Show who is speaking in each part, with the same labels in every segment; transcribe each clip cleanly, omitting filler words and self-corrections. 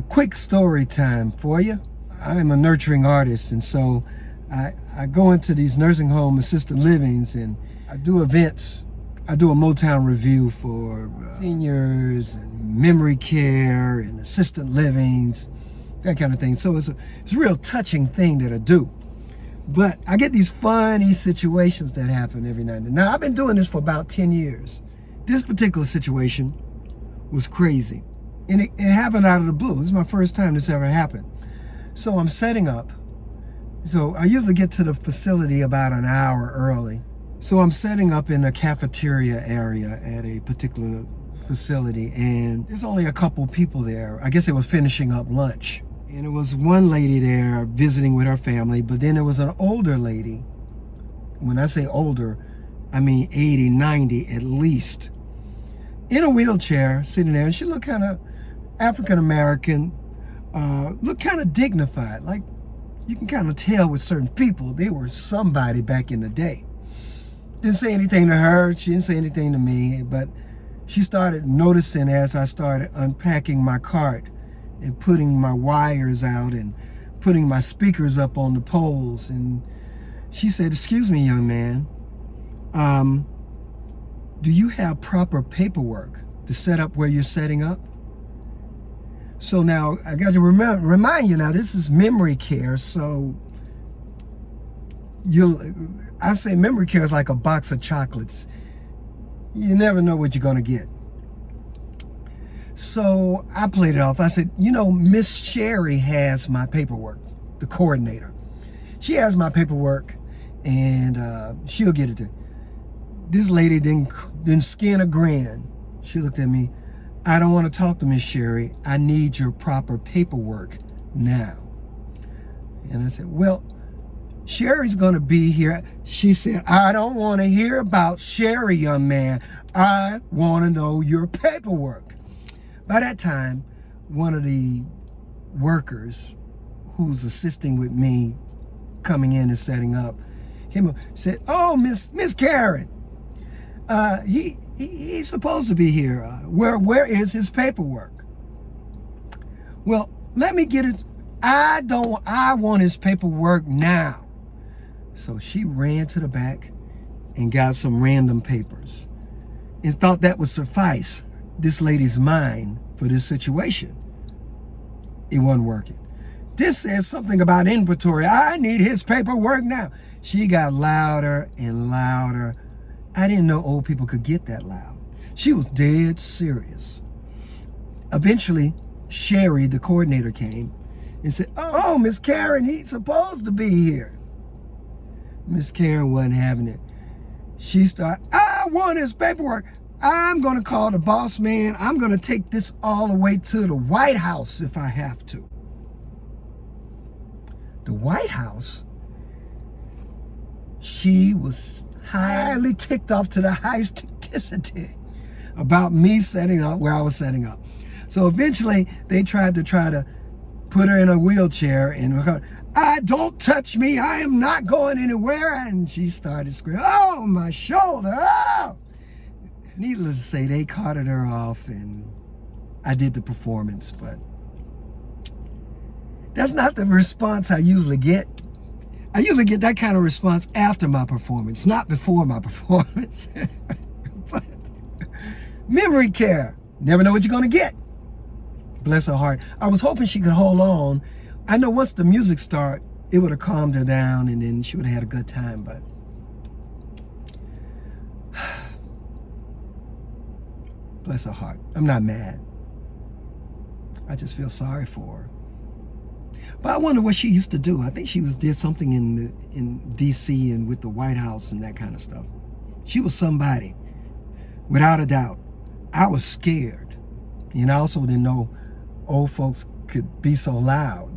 Speaker 1: Quick story time for you. I'm a nurturing artist, and so I go into these nursing home assisted livings and I do events. I do a Motown review for seniors and memory care and assisted livings, that kind of thing. So it's a real touching thing that I do. But I get these funny situations that happen every now and then. Now, I've been doing this for about 10 years. This particular situation was crazy. And it happened out of the blue. This is my first time this ever happened. So I'm setting up. So I usually get to the facility about an hour early. So I'm setting up in a cafeteria area at a particular facility, and there's only a couple people there. I guess they were finishing up lunch. And it was one lady there visiting with her family, but then there was an older lady. When I say older, I mean 80, 90 at least, in a wheelchair, sitting there. And she looked kind of African-American, looked kind of dignified. Like, you can kind of tell with certain people, they were somebody back in the day. Didn't say anything to her, she didn't say anything to me, but she started noticing as I started unpacking my cart and putting my wires out and putting my speakers up on the poles. And she said, "Excuse me, young man, do you have proper paperwork to set up where you're setting up?" So now I got to remind you, now this is memory care. So I say memory care is like a box of chocolates. You never know what you're going to get. So I played it off. I said, Miss Sherry has my paperwork, the coordinator. She has my paperwork, and she'll get it to. This lady didn't skin a grin. She looked at me. "I don't want to talk to Miss Sherry. I need your proper paperwork now." And I said, "Well, Sherry's going to be here." She said, "I don't want to hear about Sherry, young man. I want to know your paperwork." By that time, one of the workers who's assisting with me coming in and setting up, him said, "Oh, Miss Karen, he's supposed to be here. Where is his paperwork?" "Well, let me get it. I want his paperwork now." So she ran to the back and got some random papers and thought that would suffice this lady's mind for this situation. It wasn't working. "This says something about inventory. I need his paperwork now." She got louder and louder. I didn't know old people could get that loud. She was dead serious. Eventually, Sherry, the coordinator, came and said, "Oh, Miss Karen, he's supposed to be here." Miss Karen wasn't having it. She started, "I want his paperwork. I'm going to call the boss man. I'm going to take this all the way to the White House if I have to." The White House? She was highly ticked off to the highest tickticity about me setting up where I was setting up. So eventually they tried to put her in a wheelchair and, "Don't touch me. I am not going anywhere." And she started screaming, "Oh, my shoulder. Oh!" Needless to say, they carted her off and I did the performance, but that's not the response I usually get. I usually get that kind of response after my performance, not before my performance. But memory care, never know what you're going to get. Bless her heart. I was hoping she could hold on. I know once the music started, it would have calmed her down and then she would have had a good time, but bless her heart. I'm not mad. I just feel sorry for her. But I wonder what she used to do. I think she did something in DC and with the White House and that kind of stuff. She was somebody, without a doubt. I was scared. And I also didn't know old folks could be so loud.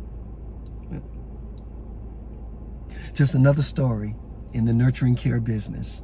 Speaker 1: Just another story in the nurturing care business.